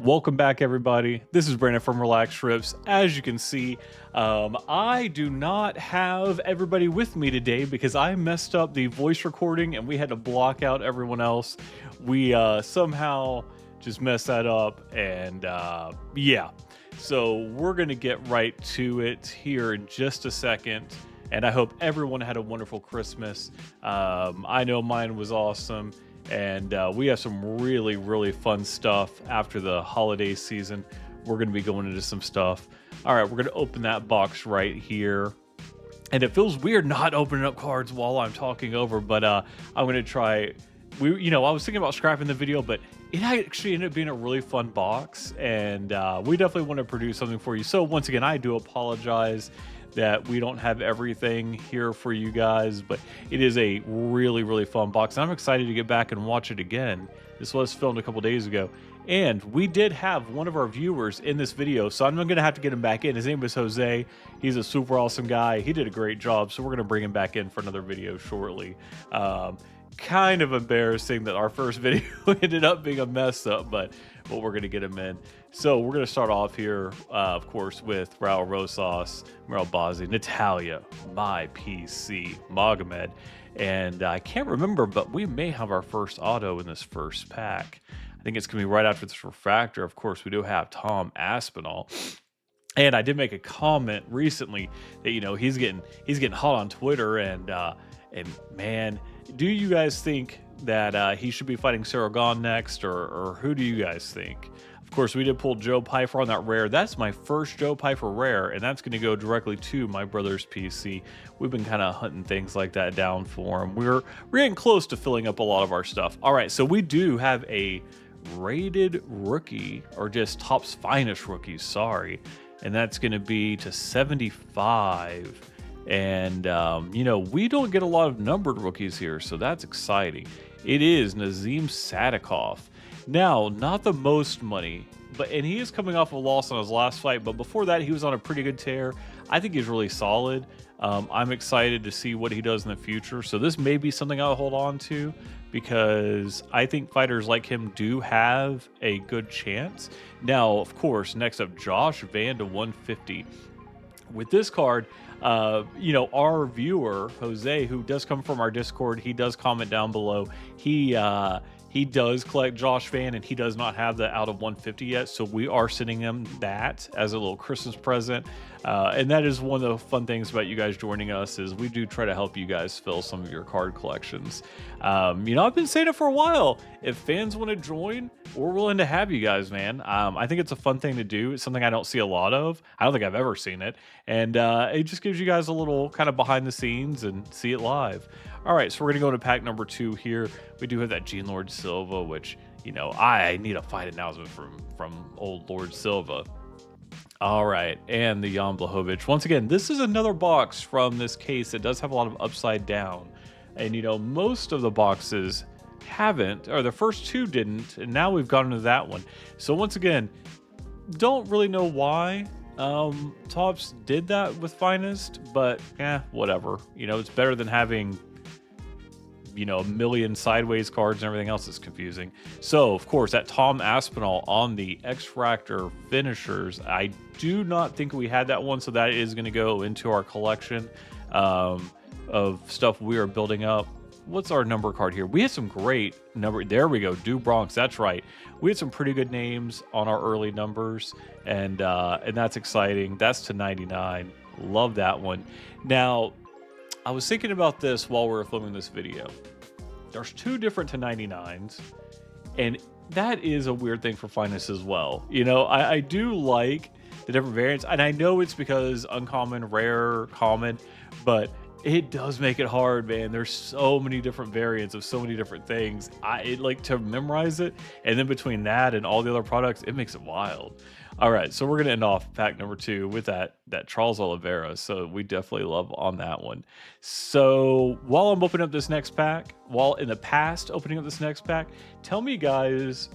Welcome back, everybody. This is Brandon from Relax Trips. As you can see, I do not have everybody with me today because I messed up the voice recording and we had to block out everyone else. We somehow just messed that up, and yeah. So we're going to get right to it here in just a second. And I hope everyone had a wonderful Christmas. I know mine was awesome. And we have some really fun stuff after the holiday season. We're going to be going into some stuff. All right, we're going to open that box right here. And it feels weird not opening up cards while I'm talking over, but I'm going to try. I was thinking about scrapping the video, but it actually ended up being a really fun box, and we definitely want to produce something for you. So once again, I do apologize that we don't have everything here for you guys, but it is a really fun box. And I'm excited to get back and watch it again. This was filmed a couple days ago, and we did have one of our viewers in this video, so I'm gonna have to get him back in. His name is Jose. He's a super awesome guy. He did a great job, so we're gonna bring him back in for another video shortly. Kind of embarrassing that our first video ended up being a mess up, but we're going to get him in. So we're going to start off here, of course, with Raul Rosas, Meryl Bazzi, Natalia, My PC, Magomed, and I can't remember, but we may have our first auto in this first pack. I think it's going to be right after this refractor. Of course, we do have Tom Aspinall. And I did make a comment recently that, he's getting hot on Twitter, and man, do you guys think that he should be fighting Saragon next, or who do you guys think? Of course, we did pull Joe Pyfer on that rare. That's my first Joe Pyfer rare, and that's going to go directly to my brother's PC. We've been kind of hunting things like that down for him. We're getting close to filling up a lot of our stuff. All right, so we do have a rated rookie, or just Topps Finest rookies, sorry, and that's going to be to 75. And, we don't get a lot of numbered rookies here, so that's exciting. It is Nazim Sadikov. Now, not the most money, and he is coming off a loss on his last fight, but before that, he was on a pretty good tear. I think he's really solid. I'm excited to see what he does in the future. So this may be something I'll hold on to, because I think fighters like him do have a good chance. Now, of course, next up, Josh Van to 150. With this card, our viewer, Jose, who does come from our Discord, he does comment down below. He does collect Josh Van, and he does not have the out of 150 yet, so we are sending him that as a little Christmas present. And that is one of the fun things about you guys joining us, is we do try to help you guys fill some of your card collections. I've been saying it for a while. If fans want to join, we're willing to have you guys, man. I think it's a fun thing to do. It's something I don't see a lot of. I don't think I've ever seen it. And it just gives you guys a little kind of behind the scenes and see it live. All right, so we're going to go into pack number 2 here. We do have that Gene Lord Silva, which, I need a fight announcement from old Lord Silva. All right, and the Jan Blachowicz. Once again, this is another box from this case that does have a lot of upside down. And, most of the boxes haven't, or the first 2 didn't, and now we've gotten to that one. So once again, don't really know why Topps did that with Finest, but whatever. It's better than having a million sideways cards and everything else is confusing. So of course, that Tom Aspinall on the X-Fractor finishers, I do not think we had that one, so that is going to go into our collection of stuff we are building up. What's our number card here? We had some great number. There we go, Du Bronx. That's right. We had some pretty good names on our early numbers, and that's exciting. That's to 99. Love that one. Now, I was thinking about this while we were filming this video. There's 2 different to 99s, and that is a weird thing for Finest as well. I do like the different variants, and I know it's because uncommon, rare, common, but it does make it hard, man. There's so many different variants of so many different things. I like to memorize it, and then between that and all the other products, it makes it wild. All right, so we're going to end off pack number 2 with that Charles Oliveira. So we definitely love on that one. So while I'm opening up this next pack, while in the past opening up this next pack, tell me, guys,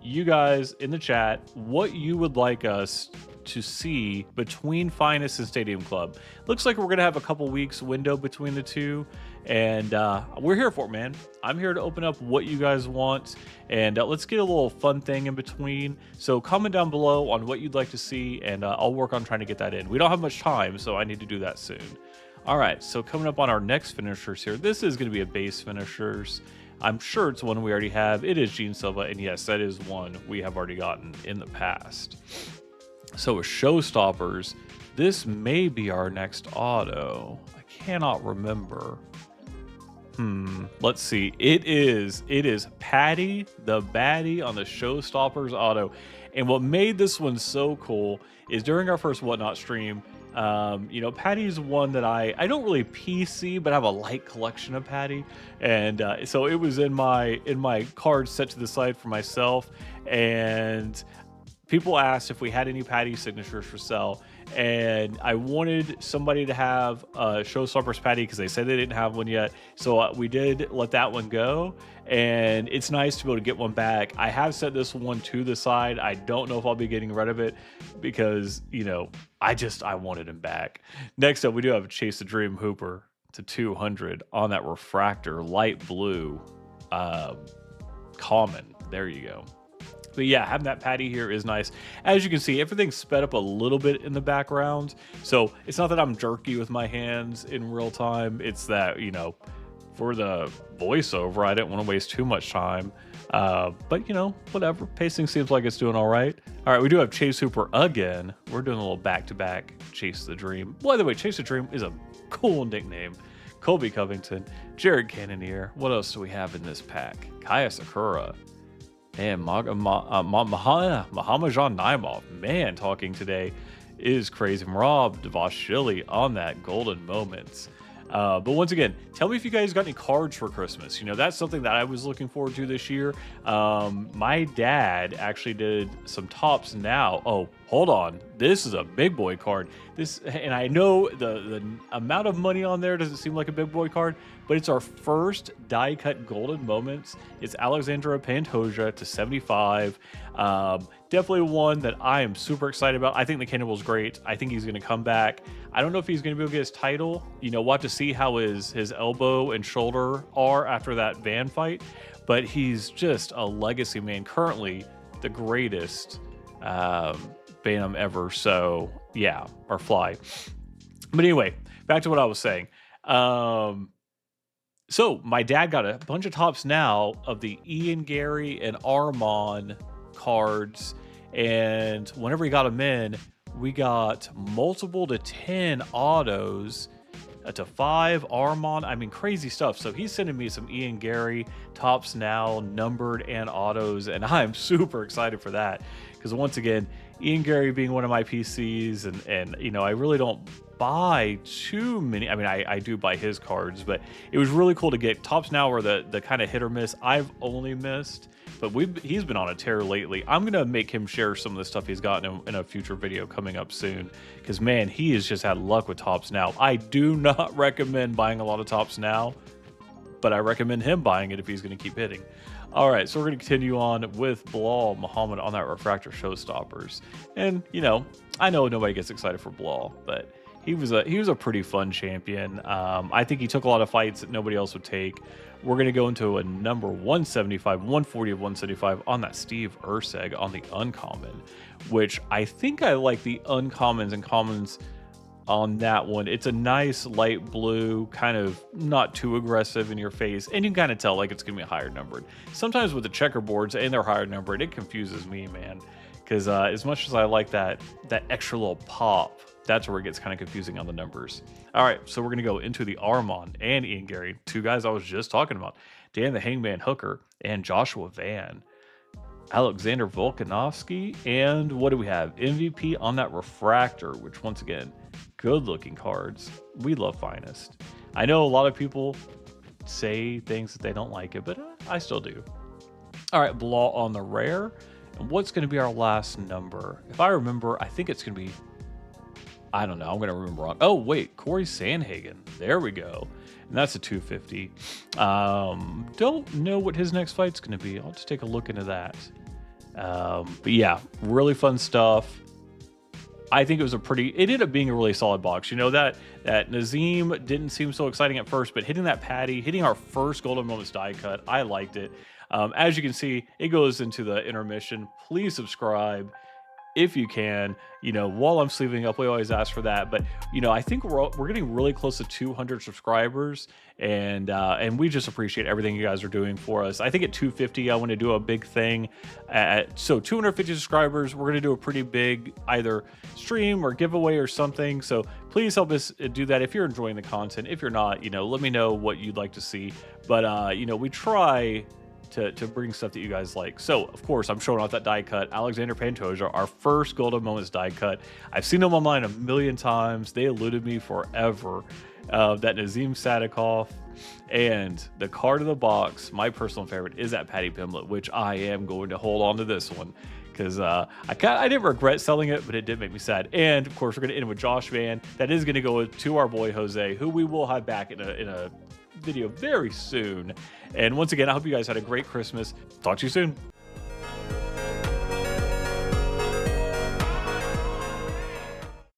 you guys in the chat what you would like us to see between Finest and Stadium Club. Looks like we're gonna have a couple weeks window between the two, and we're here for it, man. I'm here to open up what you guys want, and let's get a little fun thing in between. So comment down below on what you'd like to see, and I'll work on trying to get that in. We don't have much time, so I need to do that soon. All right, so coming up on our next finishers here, this is going to be a base finishers. I'm sure it's one we already have. It is Gene Silva, and yes, that is one we have already gotten in the past. So with Showstoppers, this may be our next auto. I cannot remember. Let's see. It is Paddy the Baddie on the Showstoppers auto. And what made this one so cool is during our first Whatnot stream, you know, Paddy's one that I don't really PC, but I have a light collection of Paddy, and so it was in my cards set to the side for myself, and people asked if we had any Paddy signatures for sale, and I wanted somebody to have Showstoppers Paddy because they said they didn't have one yet. So we did let that one go, and it's nice to be able to get one back. I have set this one to the side. I don't know if I'll be getting rid of it because, you know, I wanted him back. Next up, we do have Chase the Dream Hooper to 200 on that refractor light blue common. There you go. But yeah, having that Paddy here is nice. As you can see, everything's sped up a little bit in the background. So it's not that I'm jerky with my hands in real time. It's that, you know, for the voiceover, I didn't want to waste too much time. But, you know, whatever. Pacing seems like it's doing all right. All right, we do have Chase Hooper again. We're doing a little back-to-back Chase the Dream. By the way, Chase the Dream is a cool nickname. Colby Covington, Jared Cannonier. What else do we have in this pack? Kaya Sakura. And Muhammad Naimov, man, talking today is crazy. Rob Devashili on that golden moments. But once again, tell me if you guys got any cards for Christmas. You know, that's something that I was looking forward to this year. My dad actually did some Topps Now. Oh, hold on. This is a big boy card. And I know the amount of money on there doesn't seem like a big boy card, but it's our first die cut golden moments. It's Alexandra Pantoja to 75. Definitely one that I am super excited about. I think the Cannibal's great. I think he's going to come back. I don't know if he's going to be able to get his title. You know, we'll have to see how his elbow and shoulder are after that van fight. But he's just a legacy man. Currently, the greatest Bantam ever. So, yeah, or fly. But anyway, back to what I was saying. So, my dad got a bunch of Topps Now of the Ian Gary and Armand cards. And whenever he got them in, we got multiple to 10 autos to 5 Armand. I mean, crazy stuff. So he's sending me some Ian Gary Topps Now numbered and autos, and I'm super excited for that because once again, Ian Gary being one of my PCs, and you know, I really don't buy too many. I mean, I do buy his cards, but it was really cool to get Topps Now or the kind of hit or miss. I've only missed, but he's been on a tear lately. I'm gonna make him share some of the stuff he's gotten in a future video coming up soon, because man, he has just had luck with Topps Now. I do not recommend buying a lot of Topps Now, but I recommend him buying it if he's gonna keep hitting. All right, so we're going to continue on with Bilal Muhammad on that refractor Showstoppers. And, you know, I know nobody gets excited for Bilal, but he was a pretty fun champion. I think he took a lot of fights that nobody else would take. We're going to go into a number 175, 140 of 175 on that Steve Erceg on the uncommon, which I think I like the uncommons and commons on that one. It's a nice light blue, kind of not too aggressive in your face, and you can kind of tell like it's gonna be higher numbered. Sometimes with the checkerboards and they're higher numbered, it confuses me, man, because as much as I like that extra little pop, that's where it gets kind of confusing on the numbers. All right, so we're gonna go into the Armand and Ian Gary, two guys I was just talking about, Dan the Hangman Hooker and Joshua Van. Alexander Volkanovski, and what do we have? MVP on that refractor, which once again, good looking cards. We love Finest. I know a lot of people say things that they don't like it, but I still do. All right, Bilal on the rare. And what's going to be our last number? If I remember, I think it's going to be, I don't know, I'm going to remember wrong. Oh, wait, Corey Sandhagen. There we go. And that's a 250. Don't know what his next fight's going to be. I'll just take a look into that. But yeah, really fun stuff. I think it ended up being a really solid box. You know, that Nazim didn't seem so exciting at first, but hitting that Paddy, hitting our first Golden Moments die cut, I liked it. As you can see, it goes into the intermission. Please subscribe if you can. You know, while I'm sleeving up, we always ask for that. But you know, I think we're getting really close to 200 subscribers, and we just appreciate everything you guys are doing for us. I think at 250, I want to do a big thing. So 250 subscribers, we're going to do a pretty big either stream or giveaway or something. So please help us do that if you're enjoying the content. If you're not, you know, let me know what you'd like to see. But you know, we try to bring stuff that you guys like. So of course I'm showing off that die cut, Alexander Pantoja, our first Golden Moments die cut. I've seen them online a million times. They eluded me forever. That Nazim Sadikov, and the card of the box, my personal favorite, is that Paddy Pimblett, which I am going to hold on to this one because I didn't regret selling it, but it did make me sad. And of course we're going to end with Josh Van. That is going to go to our boy Jose, who we will have back in a video very soon. And once again, I hope you guys had a great Christmas. Talk to you soon.